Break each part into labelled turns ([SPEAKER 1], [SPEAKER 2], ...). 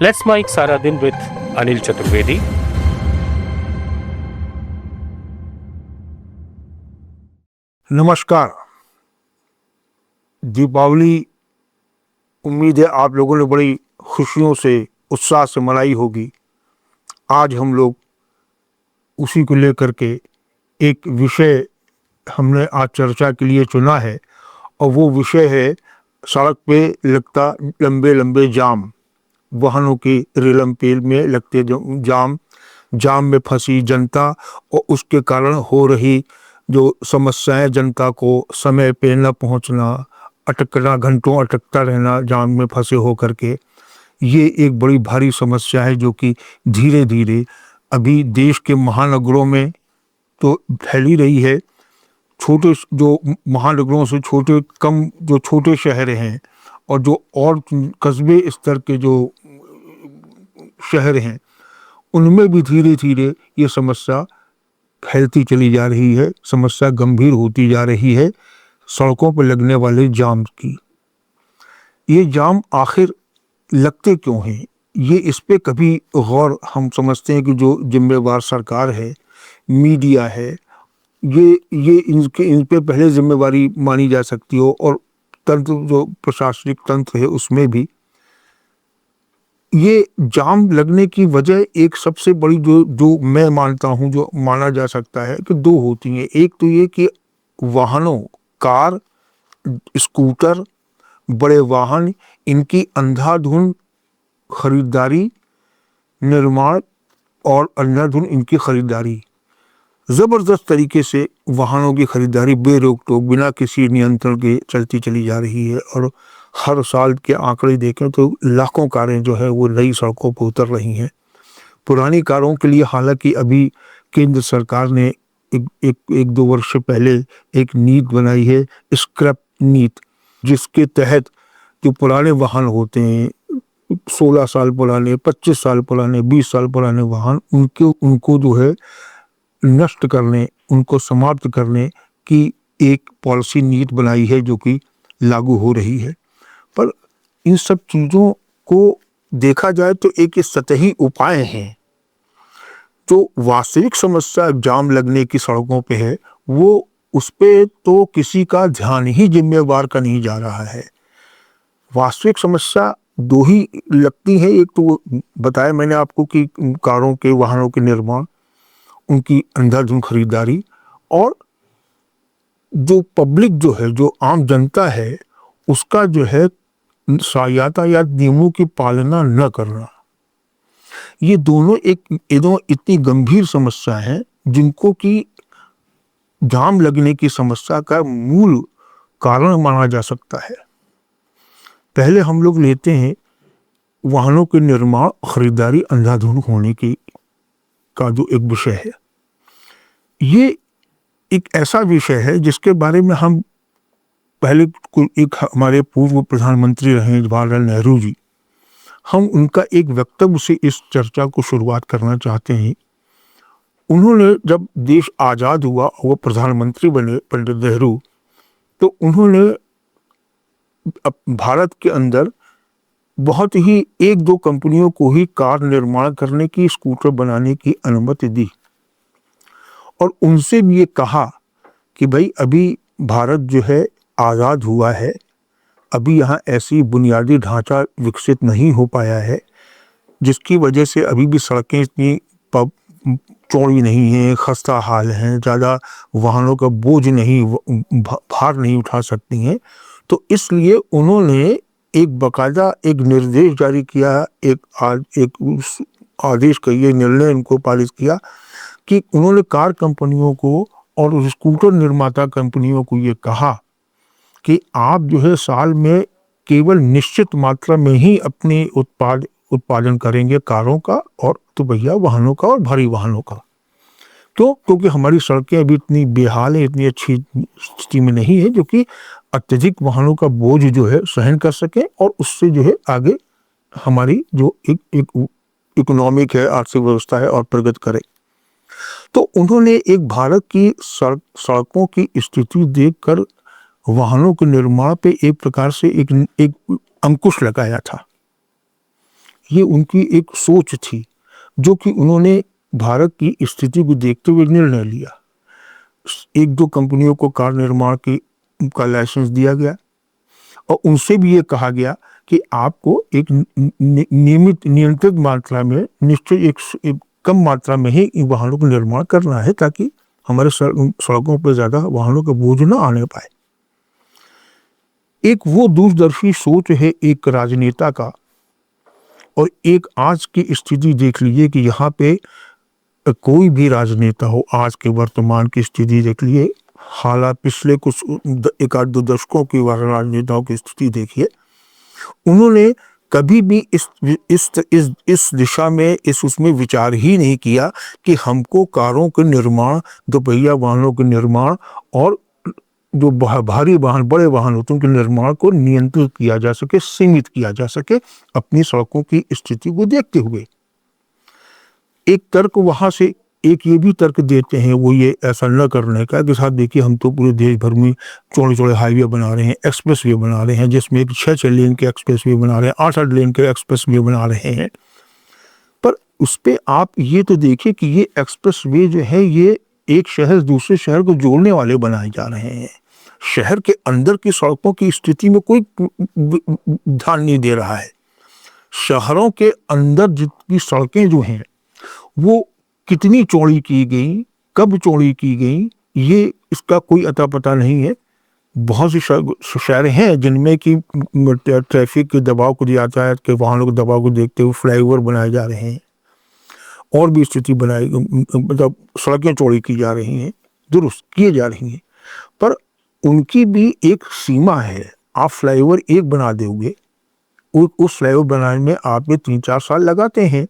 [SPEAKER 1] Let's mic सारा दिन with Anil Chaturvedi.
[SPEAKER 2] नमस्कार। दीपावली उम्मीद है आप लोगों ने बड़ी खुशियों से उत्साह से मनाई होगी। आज हम लोग उसी को लेकर के एक विषय हमने आज चर्चा के लिए चुना है और वो विषय है सड़क पे लगता लंबे लंबे जाम, वाहनों की रेलम पेल में लगते जाम में फंसी जनता और उसके कारण हो रही जो समस्याएं, जनता को समय पे न पहुंचना, अटकना, घंटों अटकता रहना जाम में फंसे हो करके, ये एक बड़ी भारी समस्या है जो कि धीरे धीरे अभी देश के महानगरों में तो फैली रही है। छोटे जो महानगरों से जो छोटे शहर हैं और जो और कस्बे स्तर के जो शहर हैं, उनमें भी धीरे धीरे ये समस्या फैलती चली जा रही है। समस्या गंभीर होती जा रही है सड़कों पर लगने वाले जाम की। ये जाम आखिर लगते क्यों हैं, ये इस पे कभी गौर हम समझते हैं कि जो जिम्मेवार सरकार है, मीडिया है, ये इन पे पहले जिम्मेवारी मानी जा सकती हो और तंत्र जो प्रशासनिक तंत्र है उसमें भी। ये जाम लगने की वजह एक सबसे बड़ी जो मैं मानता हूँ, जो माना जा सकता है कि दो होती हैं। एक तो ये कि वाहनों, कार, स्कूटर, बड़े वाहन, इनकी अंधाधुंध खरीदारी, निर्माण और अंधाधुंध इनकी खरीदारी, ज़बरदस्त तरीके से वाहनों की खरीदारी बेरोक टोक बिना किसी नियंत्रण के चलती चली जा रही है। और हर साल के आंकड़े देखें तो लाखों कारें जो है वो नई सड़कों पर उतर रही हैं। पुरानी कारों के लिए हालांकि अभी केंद्र सरकार ने एक दो वर्ष पहले एक नीति बनाई है, स्क्रैप नीति, जिसके तहत जो पुराने वाहन होते हैं, 16 साल पुराने, 25 साल पुराने, 20 साल पुराने वाहन, उनको जो है नष्ट करने, उनको समाप्त करने की एक पॉलिसी नीति बनाई है जो कि लागू हो रही है। पर इन सब चीज़ों को देखा जाए तो एक सतही उपाय हैं। जो वास्तविक समस्या जाम लगने की सड़कों पे है, वो उस पे तो किसी का ध्यान ही जिम्मेवार का नहीं जा रहा है। वास्तविक समस्या दो ही लगती है। एक तो बताया मैंने आपको कि कारों के, वाहनों के निर्माण, उनकी अंधाधुंध खरीदारी, और जो पब्लिक जो है, जो आम जनता है, उसका जो है यातायात नियमों की पालना न करना। ये दोनों इतनी गंभीर समस्या है जिनको कि जाम लगने की समस्या का मूल कारण माना जा सकता है। पहले हम लोग लेते हैं वाहनों के निर्माण, खरीदारी अंधाधुंध होने की का जो एक विषय है। ये एक ऐसा विषय है जिसके बारे में हम पहले एक हमारे पूर्व प्रधानमंत्री रहे जवाहरलाल नेहरू जी, हम उनका एक वक्तव्य से इस चर्चा को शुरुआत करना चाहते हैं। उन्होंने जब देश आज़ाद हुआ, वो प्रधानमंत्री बने पंडित नेहरू, तो उन्होंने भारत के अंदर बहुत ही एक दो कंपनियों को ही कार निर्माण करने की, स्कूटर बनाने की अनुमति दी और उनसे भी ये कहा कि भाई अभी भारत जो है आज़ाद हुआ है, अभी यहाँ ऐसी बुनियादी ढांचा विकसित नहीं हो पाया है जिसकी वजह से अभी भी सड़कें इतनी चौड़ी नहीं हैं, खस्ता हाल हैं, ज़्यादा वाहनों का बोझ नहीं, भार नहीं उठा सकती हैं। तो इसलिए उन्होंने एक बाकायदा एक निर्देश जारी किया, एक आदेश कहिए, निर्णय उनको पारित किया कि उन्होंने कार कंपनियों को और स्कूटर निर्माता कंपनियों को ये कहा कि आप जो है साल में केवल निश्चित मात्रा में ही अपने उत्पादन करेंगे कारों का और दुपहिया वाहनों का और भारी वाहनों का। क्योंकि हमारी सड़कें अभी इतनी बेहाल है, इतनी अच्छी स्थिति में नहीं है जो कि अत्यधिक वाहनों का बोझ जो है सहन कर सके और उससे जो है आगे हमारी जो एक इकोनॉमिक है, आर्थिक व्यवस्था है, और प्रगति करे। तो उन्होंने एक भारत की सड़कों की स्थिति देखकर वाहनों के निर्माण पे एक प्रकार से एक अंकुश लगाया था। ये उनकी एक सोच थी, जो कि उन्होंने भारत की स्थिति को देखते हुए निर्णय लिया। एक दो कंपनियों को कार निर्माण की का लाइसेंस दिया गया और उनसे भी ये कहा गया कि आपको एक नियमित नियंत्रित मात्रा में, निश्चय एक कम मात्रा में ही इन वाहनों का निर्माण करना है, ताकि हमारे सड़कों पर ज़्यादा वाहनों का बोझ न आने पाए। एक वो दूरदर्शी सोच है एक राजनेता का, और एक आज की स्थिति देख लीजिए कि यहाँ पे कोई भी राजनेता हो, आज के वर्तमान की स्थिति देख लीजिए, हालांकि पिछले कुछ एक आध दो दशकों की राजनेताओं की स्थिति देखिए, उन्होंने कभी भी इस दिशा में, उसमें विचार ही नहीं किया कि हमको कारों के निर्माण, दोपहिया वाहनों के निर्माण और जो भारी वाहन, बड़े वाहन होते हैं, उनके निर्माण को नियंत्रित किया जा सके, सीमित किया जा सके अपनी सड़कों की स्थिति को देखते हुए। एक तर्क वहां से एक ये भी तर्क देते हैं, वो ये ऐसा न करने का कि साहब देखिए, हम तो पूरे देश भर में चौड़े चौड़े हाईवे बना रहे हैं, एक्सप्रेस वे बना रहे हैं, जिसमें एक 6 लेन के एक्सप्रेस वे बना रहे हैं, 8 लेन के एक्सप्रेस वे बना रहे हैं। पर उस पर आप ये तो देखिए कि ये एक्सप्रेस वे जो है, ये एक शहर दूसरे शहर को जोड़ने वाले बनाए जा रहे हैं। शहर के अंदर की सड़कों की स्थिति में कोई ध्यान नहीं दे रहा है। शहरों के अंदर जितनी सड़कें जो हैं, वो कितनी चौड़ी की गई, कब चौड़ी की गई, ये इसका कोई अता पता नहीं है। बहुत सी शहर हैं जिनमें कि ट्रैफिक के दबाव को, यातायात के वाहनों के दबाव को देखते हुए फ्लाईओवर बनाए जा रहे हैं, और भी स्थिति बनाई, मतलब सड़कें चौड़ी की जा रही हैं, दुरुस्त किए जा रही हैं, पर उनकी भी एक सीमा है। आप फ्लाईओवर एक बना दोगे, उस फ्लाईओवर बनाने में आपने 3-4 साल लगाते हैं।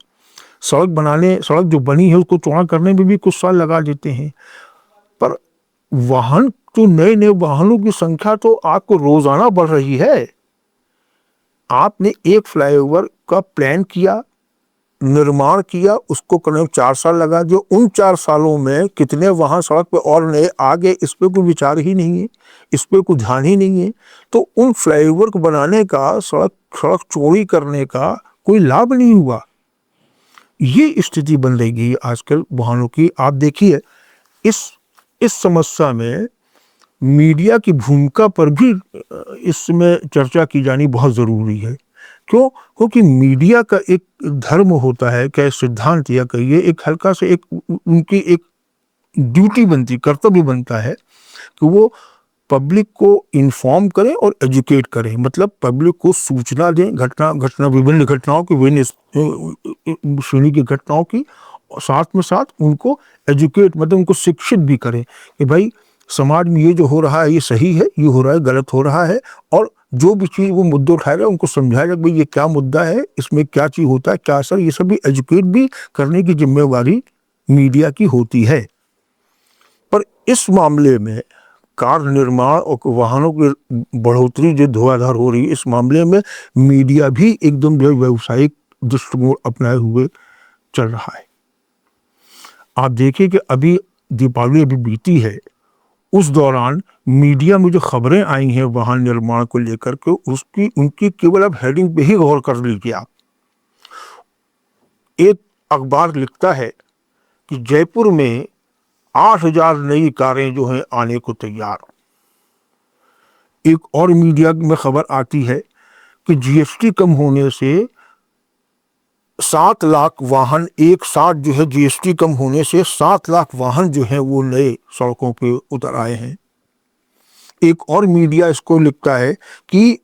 [SPEAKER 2] सड़क जो बनी है उसको चौड़ा करने में भी कुछ साल लगा देते हैं। पर वाहन, जो नए नए वाहनों की संख्या तो आपको रोजाना बढ़ रही है। आपने एक फ्लाईओवर का प्लान किया, निर्माण किया, उसको करीब 4 साल लगा दिया। उन 4 सालों में कितने वाहन सड़क पे और नए आ गए, इस पे कोई विचार ही नहीं है, इस पे कोई ध्यान ही नहीं है। तो उन फ्लाईओवर को बनाने का, सड़क चौड़ी करने का कोई लाभ नहीं हुआ। ये स्थिति बन रही आजकल वाहनों की। आप देखिए, इस समस्या में मीडिया की भूमिका पर भी इसमें चर्चा की जानी बहुत ज़रूरी है। क्यों? क्योंकि मीडिया का एक धर्म होता है, क्या सिद्धांत या कहिए, एक हल्का से उनकी एक ड्यूटी बनती, कर्तव्य बनता है कि वो पब्लिक को इन्फॉर्म करें और एजुकेट करें। मतलब पब्लिक को सूचना दें, विभिन्न घटनाओं की, विभिन्न श्रेणी की घटनाओं की, और साथ में साथ उनको एजुकेट, मतलब उनको शिक्षित भी करें कि भाई समाज में ये जो हो रहा है ये सही है, ये हो रहा है गलत हो रहा है, और जो भी चीज़ वो मुद्दे उठाए रहे उनको समझाया जाए भाई ये क्या मुद्दा है, इसमें क्या चीज़ होता है, क्या असर, ये सब भी एजुकेट भी करने की जिम्मेवारी मीडिया की होती है। पर इस मामले में कार निर्माण और वाहनों की बढ़ोतरी जो धुआंधार हो रही है, इस मामले में मीडिया भी एकदम जो व्यावसायिक दृष्टिकोण अपनाए हुए चल रहा है। आप देखिए कि अभी दीपावली अभी बीती है, उस दौरान मीडिया में जो खबरें आई हैं वाहन निर्माण को लेकर के, उनकी केवल अब हेडिंग पे ही गौर कर लीजिए आप। एक अखबार लिखता है कि जयपुर में 8,000 नई कारें जो हैं आने को तैयार। एक और मीडिया में खबर आती है कि जीएसटी कम होने से 7 लाख वाहन एक साथ जो है, जीएसटी कम होने से 7 लाख वाहन जो है वो नए सड़कों पे उतर आए हैं। एक और मीडिया इसको लिखता है कि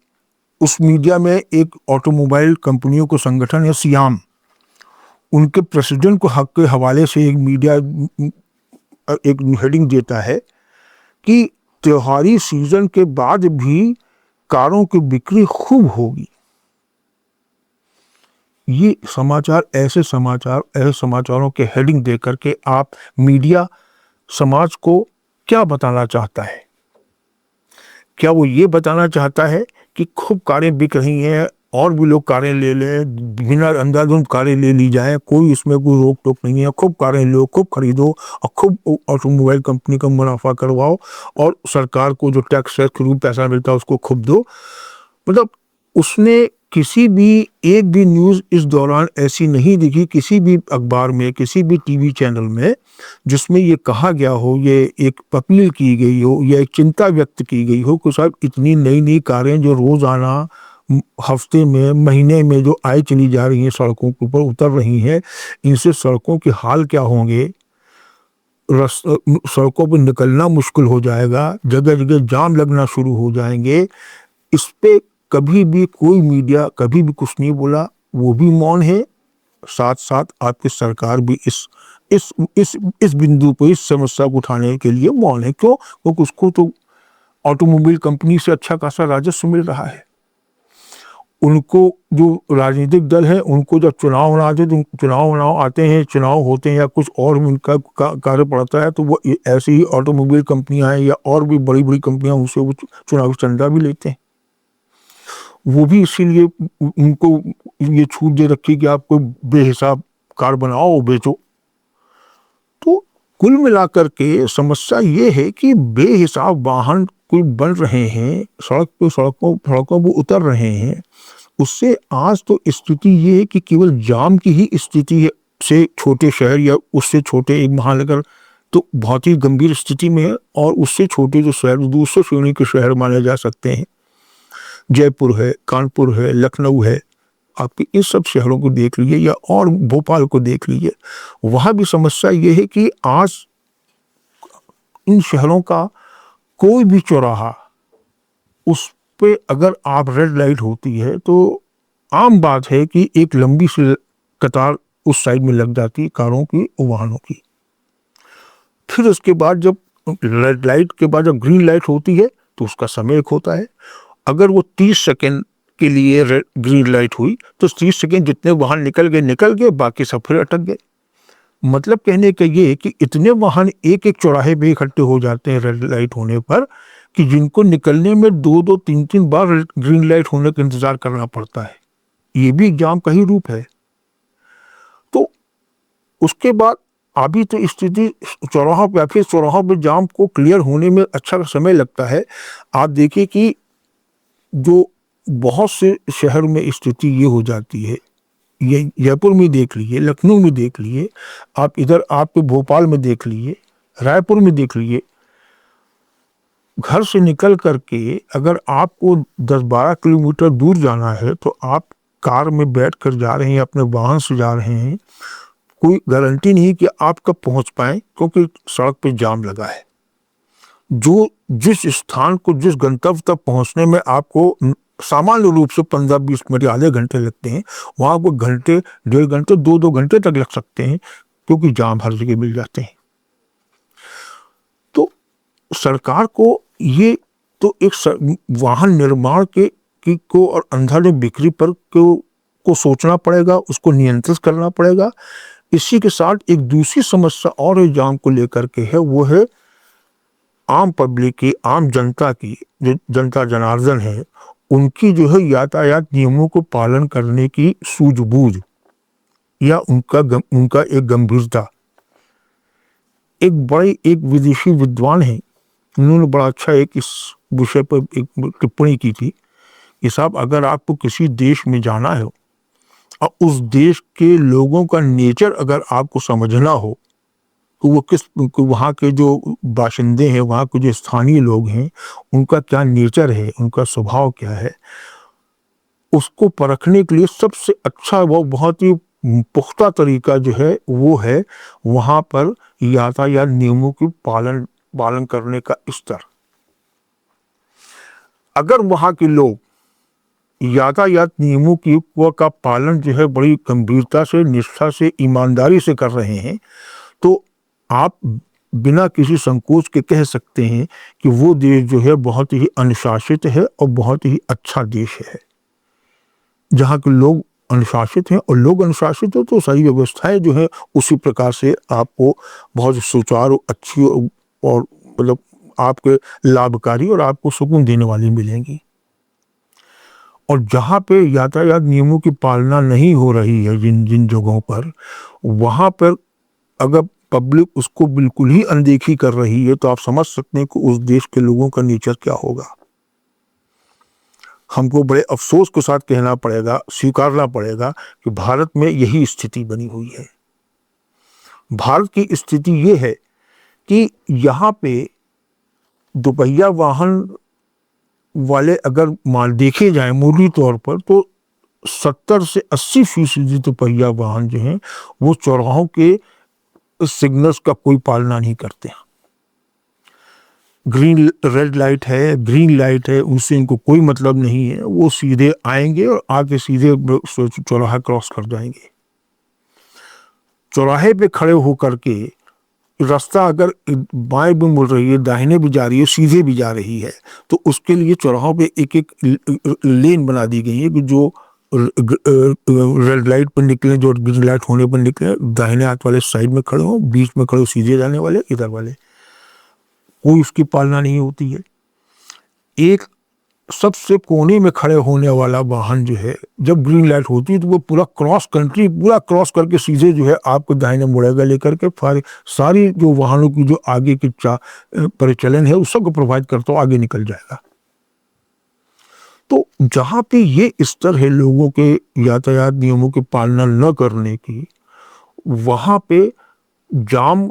[SPEAKER 2] उस मीडिया में एक ऑटोमोबाइल कंपनियों को संगठन है सियाम, उनके प्रेसिडेंट को हक के हवाले से एक मीडिया एक हेडिंग देता है कि त्योहारी सीजन के बाद भी कारों की बिक्री खूब होगी। ये समाचार, ऐसे समाचारों के हेडिंग दे करके आप मीडिया समाज को क्या बताना चाहता है? क्या वो ये बताना चाहता है कि खूब कारें बिक रही हैं और भी लोग कारें ले लें, बिना अंधाधुंध कारें ले ली जाए, कोई इसमें कोई रोक टोक नहीं है, खूब कारें लो, खूब खरीदो और खूब ऑटोमोबाइल कंपनी का मुनाफा करवाओ, और सरकार को जो टैक्स के रूप पैसा मिलता है उसको खूब दो। मतलब उसने किसी भी एक भी न्यूज़ इस दौरान ऐसी नहीं दिखी किसी भी अखबार में, किसी भी टीवी चैनल में, जिसमें ये कहा गया हो, ये एक अपील की गई हो या एक चिंता व्यक्त की गई हो कि साहब इतनी नई-नई कारें जो रोज़ाना हफ्ते में, महीने में जो आए चली जा रही हैं, सड़कों के ऊपर उतर रही हैं, इनसे सड़कों के हाल क्या होंगे? सड़कों पे निकलना मुश्किल हो जाएगा, जगह-जगह जाम लगना शुरू हो जाएँगे। इस पे कभी भी कोई मीडिया कभी भी कुछ नहीं बोला, वो भी मौन है। साथ-साथ आपकी सरकार भी इस बिंदु पे इस समस्या को उठाने के लिए मौन है। क्यों? क्योंकि उसको तो ऑटोमोबाइल कंपनी से अच्छा खासा राजस्व मिल रहा है। उनको जो राजनीतिक दल है, उनको जब चुनाव आते हैं, चुनाव होते हैं या कुछ और उनका कार्य पड़ता है, तो वो ऐसी ही ऑटोमोबाइल कंपनियां हैं या और भी बड़ी-बड़ी कंपनियां उनसे वो चुनावी चंदा भी लेते हैं। वो भी इसीलिए उनको ये छूट दे रखी कि आप कोई बेहिसाब कार बनाओ, बेचो। तो कुल मिलाकर के समस्या ये है कि बेहिसाब वाहन कोई बन रहे हैं, सड़कों पे उतर रहे हैं। उससे आज तो स्थिति ये है कि केवल जाम की ही स्थिति है से छोटे शहर या उससे छोटे एक महानगर तो बहुत ही गंभीर स्थिति में है, और उससे छोटे जो शहर दूसरे श्रेणी के शहर माने जा सकते हैं, जयपुर है, कानपुर है, लखनऊ है, आपके इन सब शहरों को देख लीजिए या और भोपाल को देख लीजिए। वहाँ भी समस्या ये है कि आज इन शहरों का कोई भी चौराहा, उस पे अगर आप रेड लाइट होती है तो आम बात है कि एक लंबी सी कतार उस साइड में लग जाती है कारों की, वाहनों की। फिर उसके बाद जब रेड लाइट के बाद जब ग्रीन लाइट होती है तो उसका समय एक होता है। अगर वो 30 सेकंड के लिए ग्रीन लाइट हुई तो 30 सेकंड जितने वाहन निकल गए, बाकी सब फिर अटक गए। मतलब कहने का ये कि इतने वाहन एक-एक चौराहे पे इकट्ठे हो जाते हैं रेड लाइट होने पर कि जिनको निकलने में 2-2 3-3 बार ग्रीन लाइट होने का इंतजार करना पड़ता है। ये भी एग्जाम का ही रूप है। तो उसके बाद अभी तो स्थिति चौराहों पे जाम को क्लियर होने में अच्छा समय लगता है। आप देखिए कि जो बहुत से शहर में स्थिति ये हो जाती है, ये जयपुर में देख लीजिए, लखनऊ में देख लीजिए, आप इधर आपके भोपाल में देख लीजिए, रायपुर में देख लीजिए। घर से निकल करके अगर आपको 10-12 किलोमीटर दूर जाना है तो आप कार में बैठ कर जा रहे हैं, अपने वाहन से जा रहे हैं, कोई गारंटी नहीं कि आप कब पहुंच पाएं क्योंकि सड़क पे जाम लगा है। जो जिस स्थान को जिस गंतव्य तक पहुंचने में आपको सामान्य रूप से 15-20 मिनट या आधे घंटे लगते हैं, वहां को घंटे, 1.5 घंटे, 2-2 घंटे तक लग सकते हैं क्योंकि जाम हर जगह मिल जाते हैं। तो सरकार को ये तो एक वाहन निर्माण को और अंधाधुंध बिक्री पर को सोचना पड़ेगा, उसको नियंत्रित करना पड़ेगा। इसी के साथ एक दूसरी समस्या और जाम को लेकर के है, वो है आम पब्लिक की, आम जनता की, जो जनता जनार्दन है, उनकी जो है यातायात नियमों को पालन करने की सूझबूझ या उनका एक गंभीरता। एक विदेशी विद्वान है, उन्होंने बड़ा अच्छा एक इस विषय पर एक टिप्पणी की थी कि साहब अगर आपको किसी देश में जाना है और उस देश के लोगों का नेचर अगर आपको समझना हो तो वो वहाँ के जो बाशिंदे हैं, वहाँ के जो स्थानीय लोग हैं, उनका क्या नेचर है, उनका स्वभाव क्या है, उसको परखने के लिए सबसे अच्छा वो बहुत ही पुख्ता तरीका जो है वो है वहाँ पर यातायात नियमों की पालन करने का स्तर। अगर वहाँ के लोग यातायात नियमों का पालन जो है बड़ी गंभीरता से, निष्ठा से, ईमानदारी से कर रहे हैं, तो आप बिना किसी संकोच के कह सकते हैं कि वो देश जो है बहुत ही अनुशासित है और बहुत ही अच्छा देश है। जहाँ के लोग अनुशासित हैं और लोग अनुशासित हो तो सारी व्यवस्थाएं जो है उसी प्रकार से आपको बहुत सुचारू, अच्छी और मतलब आपके लाभकारी और आपको सुकून देने वाली मिलेंगी। और जहाँ पे यातायात नियमों की पालना नहीं हो रही है, जिन जगहों पर, वहाँ पर अगर पब्लिक उसको बिल्कुल ही अनदेखी कर रही है तो आप समझ सकते हैं कि उस देश के लोगों का नेचर क्या होगा। हमको बड़े अफसोस के साथ कहना पड़ेगा, स्वीकारना पड़ेगा कि भारत में यही स्थिति बनी हुई है। भारत की स्थिति ये है कि यहाँ पे दोपहिया वाहन वाले अगर मान देखे जाए मूली तौर पर, तो 70 से 80% दोपहिया वाहन जो हैं वो चौराहों के सिग्नल्स का कोई पालना नहीं करते हैं। ग्रीन रेड लाइट है, ग्रीन लाइट है, उससे इनको कोई मतलब नहीं है। वो सीधे आएंगे और आके सीधे चौराहा क्रॉस कर जाएंगे। चौराहे पे खड़े होकर के रास्ता अगर बाएं भी मुड़ रही है, दाहिने भी जा रही है, सीधे भी जा रही है, तो उसके लिए चौराहों पे एक एक लेन बना दी गई है कि जो रेड लाइट पर निकले, जो ग्रीन लाइट होने पर निकले, दाहिने हाथ वाले साइड में खड़े हो, बीच में खड़े हो सीधे जाने वाले, इधर वाले, कोई उसकी पालना नहीं होती है। एक सबसे कोने में खड़े होने वाला वाहन जो है, जब ग्रीन लाइट होती है तो वो पूरा क्रॉस कंट्री पूरा क्रॉस करके सीधे जो है आपको दाहिने मुड़ेगा लेकर के, सारी जो वाहनों की जो आगे की परिचालन है उस सबको प्रोवाइड करता हुआ आगे निकल जाएगा। तो जहाँ पे ये स्तर है लोगों के यातायात नियमों की पालना न करने की, वहाँ पे जाम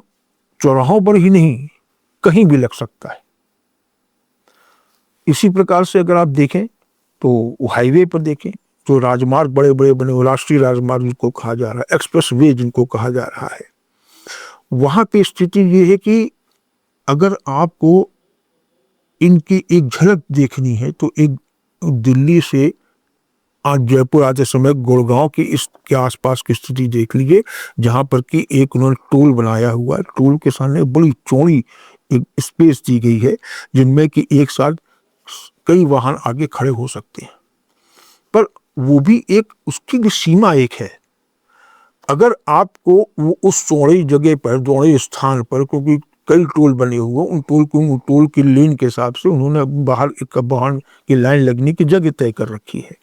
[SPEAKER 2] चौराहों पर ही नहीं कहीं भी लग सकता है। इसी प्रकार से अगर आप देखें तो हाईवे पर देखें, जो राजमार्ग बड़े बड़े बने, राष्ट्रीय राजमार्ग जिनको कहा जा रहा है, एक्सप्रेस वे जिनको कहा जा रहा है, वहाँ पे स्थिति ये है कि अगर आपको इनकी एक झलक देखनी है तो एक दिल्ली से आज जयपुर आते समय गुड़गांव की इसके आसपास की स्थिति देख लीजिए, जहाँ पर कि एक उन्होंने टोल बनाया हुआ है। टोल के सामने बड़ी चौड़ी एक स्पेस दी गई है जिनमें कि एक साथ कई वाहन आगे खड़े हो सकते हैं, पर वो भी एक उसकी भी सीमा एक है। अगर आपको वो उस चौड़ी जगह पर, चौड़े स्थान पर, क्योंकि कई टोल बने हुए, उन टोल की लेन के हिसाब से उन्होंने बाहर एक वाहन की लाइन लगने की जगह तय कर रखी है।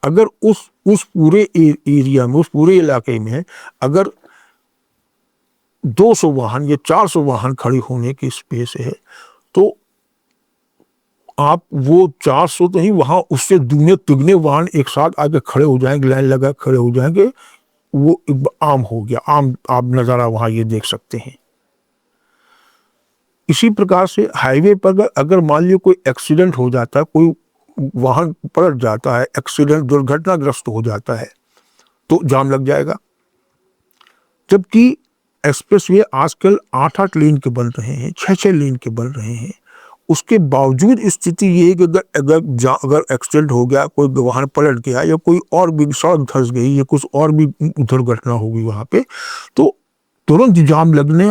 [SPEAKER 2] अगर उस पूरे एरिया में, उस पूरे इलाके में अगर 200 वाहन या 400 वाहन खड़ी होने की स्पेस है, तो आप वो 400 तो ही, वहां उससे दुगने तिगने वाहन एक साथ आके खड़े हो जाएंगे, लाइन लगा खड़े हो जाएंगे। वो आम हो गया, आम आप नजारा वहां ये देख सकते हैं। इसी प्रकार से हाईवे पर अगर मान लीजिए कोई एक्सीडेंट हो जाता है, कोई वाहन पलट जाता है, एक्सीडेंट दुर्घटनाग्रस्त हो जाता है, तो जाम लग जाएगा। जबकि एक्सप्रेसवे आजकल 8-8 लेन के बन रहे हैं, 6-6 लेन के बन रहे हैं। उसके बावजूद स्थिति ये है कि अगर एक्सीडेंट हो गया, कोई वाहन पलट गया या कोई और भी सड़क धंस गई या कुछ और भी दुर्घटना हो गई वहां पे, तो तुरंत जाम लगने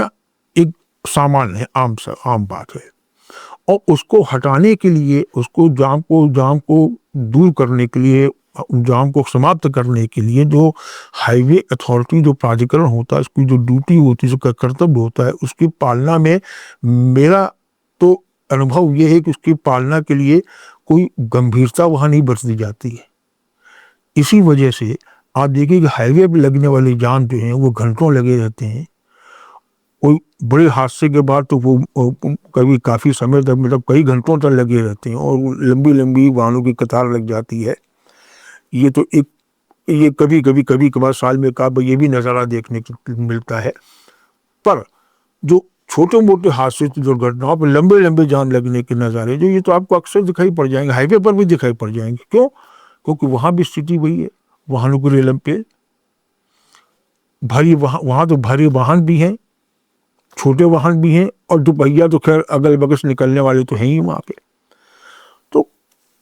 [SPEAKER 2] एक सामान्य है, आम बात है। और उसको हटाने के लिए, उसको जाम को दूर करने के लिए, जाम को समाप्त करने के लिए जो हाईवे अथॉरिटी, जो प्राधिकरण होता है, उसकी जो ड्यूटी होती है, जो कर्तव्य होता है, उसकी पालना में मेरा तो अनुभव यह है कि उसकी पालना के लिए कोई गंभीरता वहां नहीं बरती जाती है। इसी वजह से आप देखिए कि हाईवे पर लगने वाले जाम जो हैं वो घंटों लगे रहते हैं। कोई बड़े हादसे के बाद तो वो कभी काफ़ी समय तक, मतलब कई घंटों तक लगे रहते हैं और लंबी लंबी वाहनों की कतार लग जाती है। ये तो एक, ये कभी कभार साल में का ये भी नज़ारा देखने को मिलता है। पर जो छोटे मोटे हादसे की दुर्घटनाओं पर लंबे लंबे जाम लगने के नज़ारे जो, ये तो आपको अक्सर दिखाई पड़ जाएंगे, हाईवे पर भी दिखाई पड़ जाएंगे। क्यों? क्योंकि वहाँ भी स्थिति वही है, वाहनों की रेलम पे भारी, वहाँ तो भारी वाहन भी हैं, छोटे वाहन भी हैं, और दुपहिया तो खैर अगल बगल से निकलने वाले तो हैं ही वहाँ पे। तो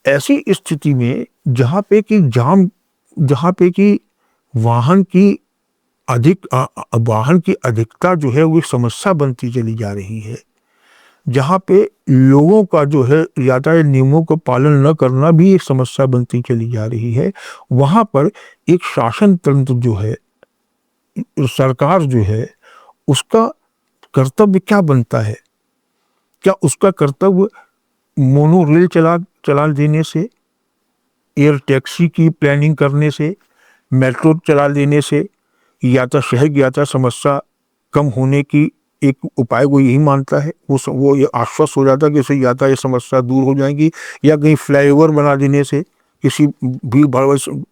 [SPEAKER 2] ऐसी स्थिति में जहाँ पे कि वाहन की अधिकता जो है वो एक समस्या बनती चली जा रही है, जहाँ पे लोगों का जो है यातायात नियमों का पालन न करना भी एक समस्या बनती चली जा रही है, वहाँ पर एक शासन तंत्र जो है, सरकार जो है, उसका कर्तव्य क्या बनता है? क्या उसका कर्तव्य मोनो रेल चला देने से, एयर टैक्सी की प्लानिंग करने से, मेट्रो चला देने से, या तो शहर की यात्रा समस्या कम होने की एक उपाय को यही मानता है? वो ये आश्वस्त हो जाता है कि इससे यातायात समस्या दूर हो जाएगी, या कहीं फ्लाईओवर बना देने से किसी भीड़ भाड़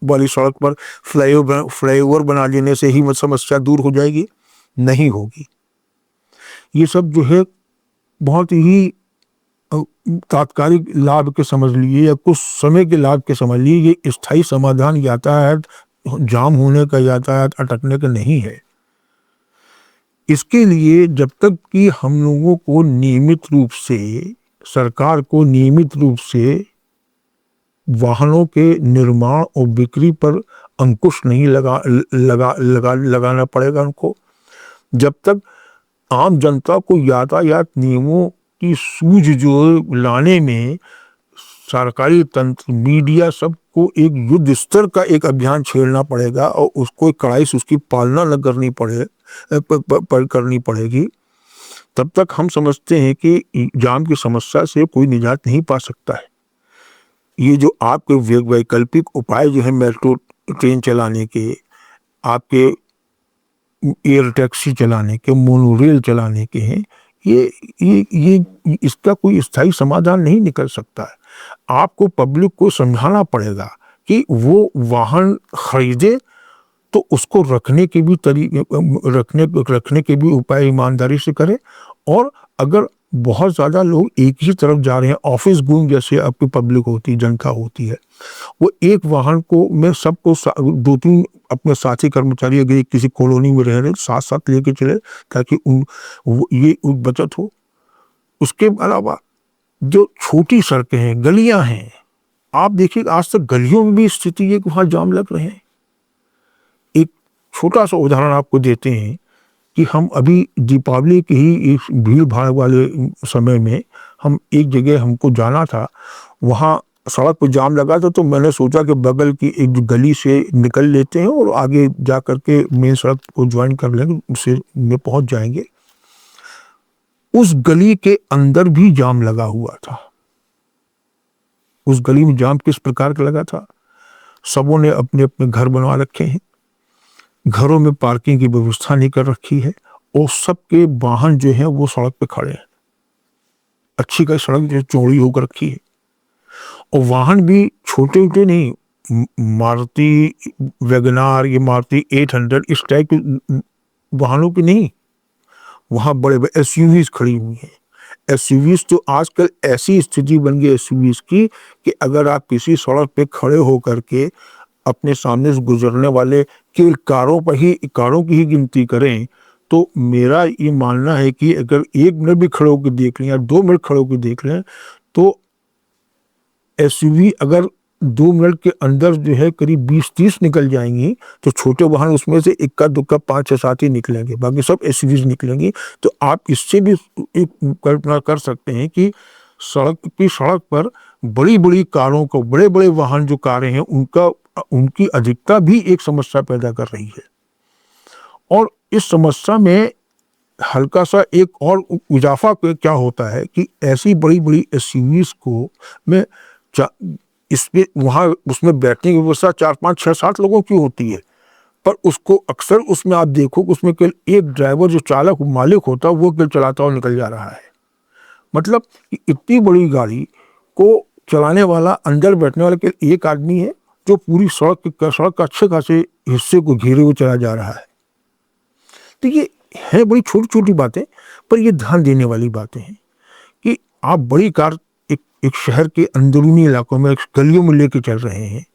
[SPEAKER 2] वाली सड़क पर फ्लाईओवर बना देने से ही समस्या दूर हो जाएगी? नहीं होगी। ये सब जो है बहुत ही तात्कालिक लाभ के समझ लिए या कुछ समय के लाभ के समझ लिए, ये स्थायी समाधान यातायात जाम होने का, यातायात अटकने का नहीं है। इसके लिए जब तक कि हम लोगों को नियमित रूप से, सरकार को नियमित रूप से वाहनों के निर्माण और बिक्री पर अंकुश नहीं लगाना पड़ेगा उनको, जब तक आम जनता को यातायात नियमों की सूझ जो लाने में सरकारी तंत्र, मीडिया, सबको एक युद्ध स्तर का एक अभियान छेड़ना पड़ेगा और उसको कड़ाई से उसकी पालना न करनी करनी पड़ेगी, तब तक हम समझते हैं कि जाम की समस्या से कोई निजात नहीं पा सकता है। ये जो आपके वैकल्पिक उपाय जो है मेट्रो ट्रेन चलाने के, आपके एयर टैक्सी चलाने के, मोनोरेल चलाने के हैं, ये इसका कोई स्थायी समाधान नहीं निकल सकता है। आपको पब्लिक को समझाना पड़ेगा कि वो वाहन खरीदे तो उसको रखने के भी रखने के भी उपाय ईमानदारी से करें, और अगर बहुत ज़्यादा लोग एक ही तरफ जा रहे हैं, ऑफिस गोइंग जैसे आपकी पब्लिक होती, जनता होती है, वो एक वाहन को में सबको 2-3 अपने साथी कर्मचारी अगर किसी कॉलोनी में रह रहे साथ साथ लेके चले, ताकि ये बचत हो। उसके अलावा जो छोटी सड़कें हैं, गलियां हैं, आप देखिए आज तक गलियों में भी स्थिति है कि वहाँ जाम लग रहे हैं। एक छोटा सा उदाहरण आपको देते हैं कि हम अभी दीपावली की ही इस भीड़ भाड़ वाले समय में हम एक जगह हमको जाना था, वहाँ सड़क पर जाम लगा था, तो मैंने सोचा कि बगल की एक गली से निकल लेते हैं और आगे जा कर के मेन सड़क को ज्वाइन कर लेंगे, उससे में पहुंच जाएंगे। उस गली के अंदर भी जाम लगा हुआ था। उस गली में जाम किस प्रकार का लगा था? सबों ने अपने अपने घर बनवा रखे हैं, घरों में पार्किंग की व्यवस्था नहीं कर रखी है, और सबके वाहन जो है वो सड़क पे खड़े हैं। अच्छी का सड़क जो चौड़ी होकर रखी है, और वाहन भी छोटे छोटे नहीं, मारुति वैगनार, ये मारुति 800 इस टाइप के वाहनों की नहीं, वहाँ बड़े बड़े एसयूवीज खड़ी हुई हैं। एसयूवीज तो आजकल ऐसी स्थिति बन गई एसयूवीज की कि अगर आप किसी सड़क पे खड़े होकर के अपने सामने से गुजरने वाले केवल कारों की ही गिनती करें, तो मेरा ये मानना है कि अगर 1 मिनट भी खड़े होकर देख लें या 2 मिनट खड़े होकर देख लें, तो एसयूवी अगर 2 मिनट के अंदर जो है करीब 20-30 निकल जाएंगी, तो छोटे वाहन उसमें से इक्का दुक्का 5-6-7 ही निकलेंगे, बाकी सब एसयूवीज निकलेंगी। तो आप इससे भी एक कल्पना कर सकते हैं कि सड़क पर बड़ी बड़ी कारों को, बड़े बड़े वाहन जो कारें हैं, उनकी अधिकता भी एक समस्या पैदा कर रही है। और इस समस्या में हल्का सा एक और इजाफा क्या होता है कि ऐसी बड़ी बड़ी एसयूवीज को में इसमें वहाँ उसमें बैठने की व्यवस्था 4-5-6-7 लोगों की होती है, पर उसको अक्सर उसमें आप देखो कि उसमें केवल एक ड्राइवर जो चालक मालिक होता है वो केवल चलाता हुआ निकल जा रहा है। मतलब इतनी बड़ी गाड़ी को चलाने वाला, अंदर बैठने वाला केवल एक आदमी है जो पूरी सड़क का अच्छे खासे हिस्से को घेरे हुए चला जा रहा है। तो ये है बड़ी छोटी छोटी बातें, पर ये ध्यान देने वाली बातें हैं कि आप बड़ी कार एक शहर के अंदरूनी इलाकों में, गलियों में लेके चल रहे हैं,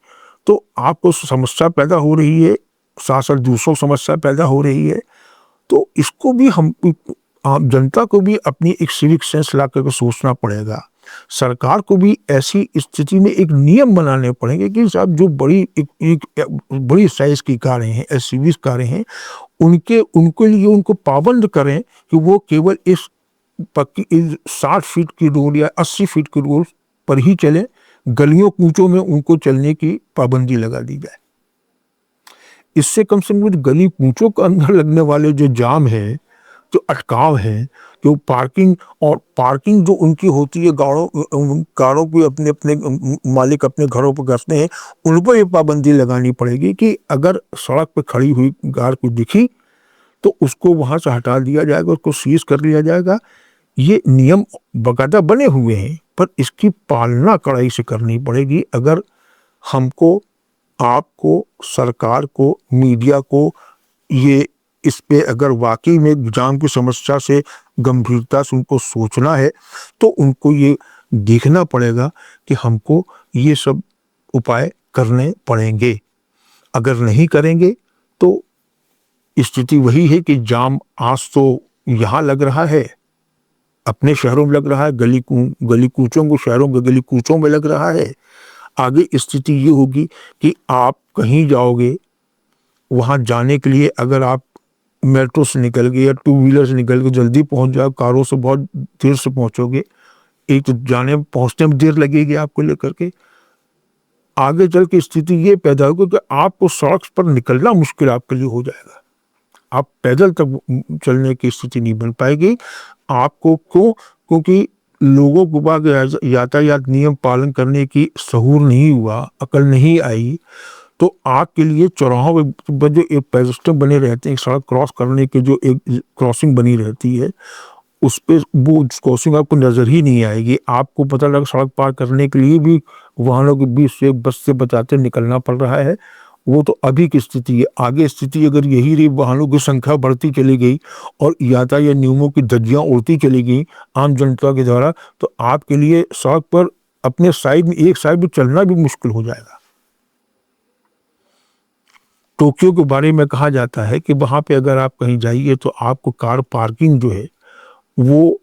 [SPEAKER 2] तो आपको समस्या पैदा हो रही है, साथ साथ दूसरों समस्या पैदा हो रही है। तो इसको भी हम आम जनता को भी अपनी एक सिविक सेंस ला करके सोचना पड़ेगा। सरकार को भी ऐसी स्थिति में एक नियम बनाने पड़ेंगे कि साहब जो बड़ी साइज की कारें हैं, एसयूवीज कारें हैं, उनके लिए उनको पाबंद करें कि वो केवल इस 60 फीट की रोड या 80 फीट की रोड पर ही चले, गलियों कूचों में उनको चलने की पाबंदी लगा दी जाए। इससे कम से कम गली कूचों के अंदर लगने वाले जो जाम है, जो अटकाव है, जो पार्किंग जो उनकी होती है, कारों की अपने मालिक अपने घरों पर करते हैं, उन पर ये पाबंदी लगानी पड़ेगी कि अगर सड़क पर खड़ी हुई कार को दिखी तो उसको वहाँ से हटा दिया जाएगा, उसको सीज कर लिया जाएगा। ये नियम बाकायदा बने हुए हैं, पर इसकी पालना कड़ाई से करनी पड़ेगी अगर हमको, आपको, सरकार को, मीडिया को ये इस पे अगर वाकई में जाम की समस्या से गंभीरता से उनको सोचना है तो उनको ये देखना पड़ेगा कि हमको ये सब उपाय करने पड़ेंगे। अगर नहीं करेंगे तो स्थिति वही है कि जाम आज तो यहाँ लग रहा है, अपने शहरों में लग रहा है, गली कूचों को, शहरों के गली कूचों में लग रहा है। आगे स्थिति ये होगी कि आप कहीं जाओगे, वहाँ जाने के लिए अगर आप मेट्रो से निकल गए या टू व्हीलर से निकल के जल्दी पहुँच जाओ, कारों से बहुत देर से पहुँचोगे, एक तो जाने पहुँचने में देर लगेगी आपको लेकर के। आगे चल के स्थिति ये पैदा होगी कि आपको सड़क पर निकलना मुश्किल आपके लिए हो जाएगा। आप पैदल तक चलने की स्थिति नहीं बन पाएगी आपको। क्यों? क्योंकि लोगों को पास यातायात नियम पालन करने की सहूर नहीं हुआ, अकल नहीं आई। तो आपके लिए चौराहों पर जो एक पेडेस्ट्रियन बने रहते हैं, एक सड़क क्रॉस करने के जो एक क्रॉसिंग बनी रहती है, उस पे वो क्रॉसिंग आपको नजर ही नहीं आएगी। आपको पता लगा सड़क पार करने के लिए भी वाहनों के बीच से बस से बचाते निकलना पड़ रहा है। वो तो अभी की स्थिति है। आगे स्थिति अगर यही रही, वाहनों की संख्या बढ़ती चली गई और यातायात नियमों की धज्जियां उड़ती चली गई आम जनता के द्वारा, तो आपके लिए सड़क पर अपने साइड में, एक साइड में चलना भी मुश्किल हो जाएगा। टोक्यो के बारे में कहा जाता है कि वहाँ पे अगर आप कहीं जाइए तो आपको कार पार्किंग जो है वो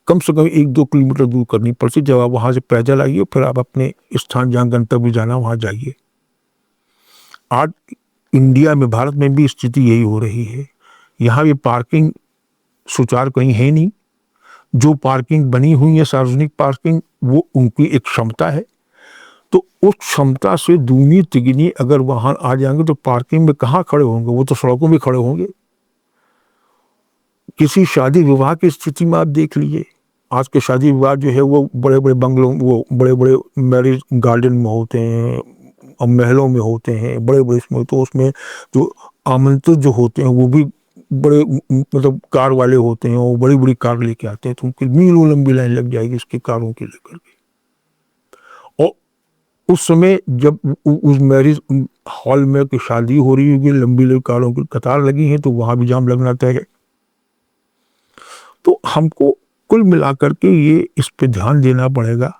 [SPEAKER 2] कम से कम 1-2 किलोमीटर दूर करनी पड़ती। जब आप वहाँ से पैदल आइए, फिर आप अपने स्थान जहाँ गंतव्य जाना वहाँ जाइए। आज इंडिया में, भारत में भी स्थिति यही हो रही है। यहाँ भी पार्किंग सुचारू कहीं है नहीं। जो पार्किंग बनी हुई है सार्वजनिक पार्किंग, वो उनकी एक क्षमता है। तो उस क्षमता से दूनी तिगुनी अगर वाहन आ जाएंगे तो पार्किंग में कहाँ खड़े होंगे? वो तो सड़कों में खड़े होंगे। किसी शादी विवाह की स्थिति में आप देख लीजिए, आज के शादी विवाह जो है वो बड़े बड़े बंगलों, वो बड़े बड़े मैरिज गार्डन में होते हैं और महलों में होते हैं, बड़े बड़े इसमें। तो उसमें जो आमंत्रित जो होते हैं वो भी बड़े मतलब कार वाले होते हैं और बड़ी बड़ी कार लेके आते हैं। तो उनकी मीलों लंबी लाइन लग जाएगी इसकी कारों की लेकर के। और उस समय जब उस मैरिज हॉल में की शादी हो रही होगी, लंबी लंबी कारों की कतार लगी है, तो वहां भी जाम लगना तय है। तो हमको कुल मिलाकर के ये इस पे ध्यान देना पड़ेगा।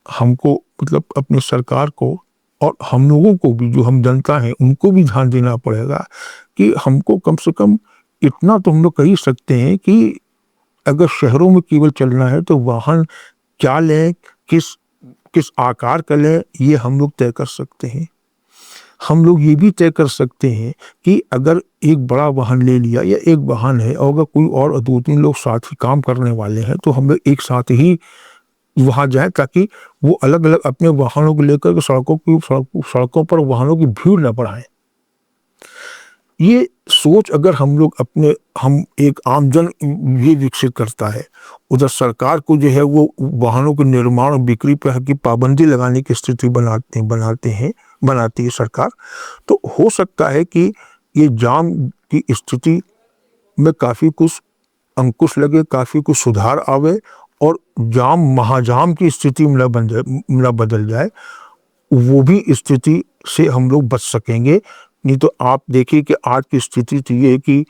[SPEAKER 2] हमको मतलब अपनी सरकार को और हम लोगों को भी, जो हम जनता हैं, उनको भी ध्यान देना पड़ेगा कि हमको कम से कम इतना तो हम लोग कर ही सकते हैं कि अगर शहरों में केवल चलना है तो वाहन क्या लें, किस किस आकार का लें, ये हम लोग तय कर सकते हैं। हम लोग ये भी तय कर सकते हैं कि अगर एक बड़ा वाहन ले लिया या एक वाहन है और अगर कोई और 2-3 लोग साथ ही काम करने वाले हैं तो हम लोग एक साथ ही वहाँ जाएं, ताकि वो अलग अलग अपने वाहनों को लेकर के सड़कों पर वाहनों की भीड़ न बढ़ाएं। ये सोच अगर हम एक आमजन ये विकसित करता है, उधर सरकार को जो है वो वाहनों के निर्माण और बिक्री पर की पाबंदी लगाने की स्थिति बनाती है सरकार, तो हो सकता है कि ये जाम की स्थिति में काफ़ी कुछ अंकुश लगे, काफ़ी कुछ सुधार आवे और जाम महाजाम की स्थिति में न बदल जाए। वो भी स्थिति से हम लोग बच सकेंगे। नहीं तो आप देखिए कि आज की स्थिति तो ये है कि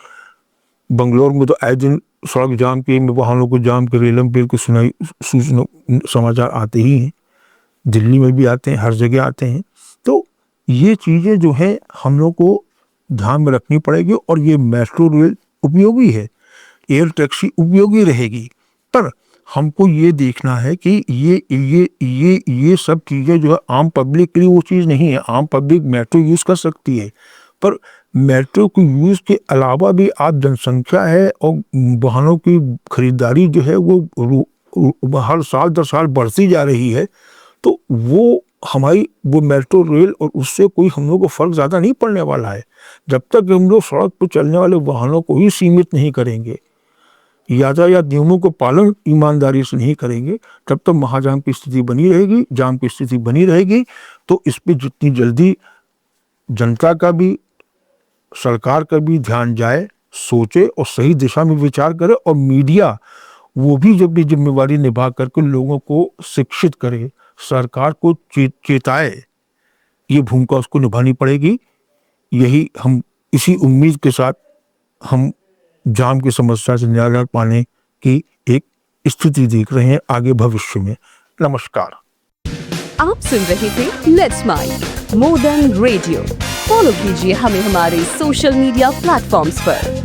[SPEAKER 2] बंगलोर में तो आए दिन सड़क जाम के, वाहनों को जाम के रेलम पेल को सूचना समाचार आते ही हैं। दिल्ली में भी आते हैं, हर जगह आते हैं। तो ये चीज़ें जो है हम लोग को ध्यान में रखनी पड़ेगी। और ये मेट्रो रेल उपयोगी है, एयर टैक्सी उपयोगी रहेगी, पर हमको ये देखना है कि ये सब चीज़ें जो है आम पब्लिक के लिए वो चीज़ नहीं है। आम पब्लिक मेट्रो यूज़ कर सकती है, पर मेट्रो को यूज़ के अलावा भी आप जनसंख्या है और वाहनों की खरीदारी जो है वो हर साल दर साल बढ़ती जा रही है। तो वो हमारी वो मेट्रो रेल और उससे कोई हम लोग को फ़र्क ज़्यादा नहीं पड़ने वाला है। जब तक हम लोग सड़क पर चलने वाले वाहनों को ही सीमित नहीं करेंगे, यातायात नियमों को पालन ईमानदारी से नहीं करेंगे, तब तक महाजाम की स्थिति बनी रहेगी, जाम की स्थिति बनी रहेगी। तो इस पे जितनी जल्दी जनता का भी, सरकार का भी ध्यान जाए, सोचे और सही दिशा में विचार करे। और मीडिया वो भी जब भी जिम्मेवारी निभा करके लोगों को शिक्षित करे, सरकार को चेताए ये भूमिका उसको निभानी पड़ेगी। यही हम इसी उम्मीद के साथ हम जाम की समस्या से निजात पाने की एक स्थिति देख रहे हैं आगे भविष्य में। नमस्कार।
[SPEAKER 3] आप सुन रहे थे let's mind more than radio. Follow कीजिए हमें हमारे सोशल मीडिया प्लेटफॉर्म्स पर।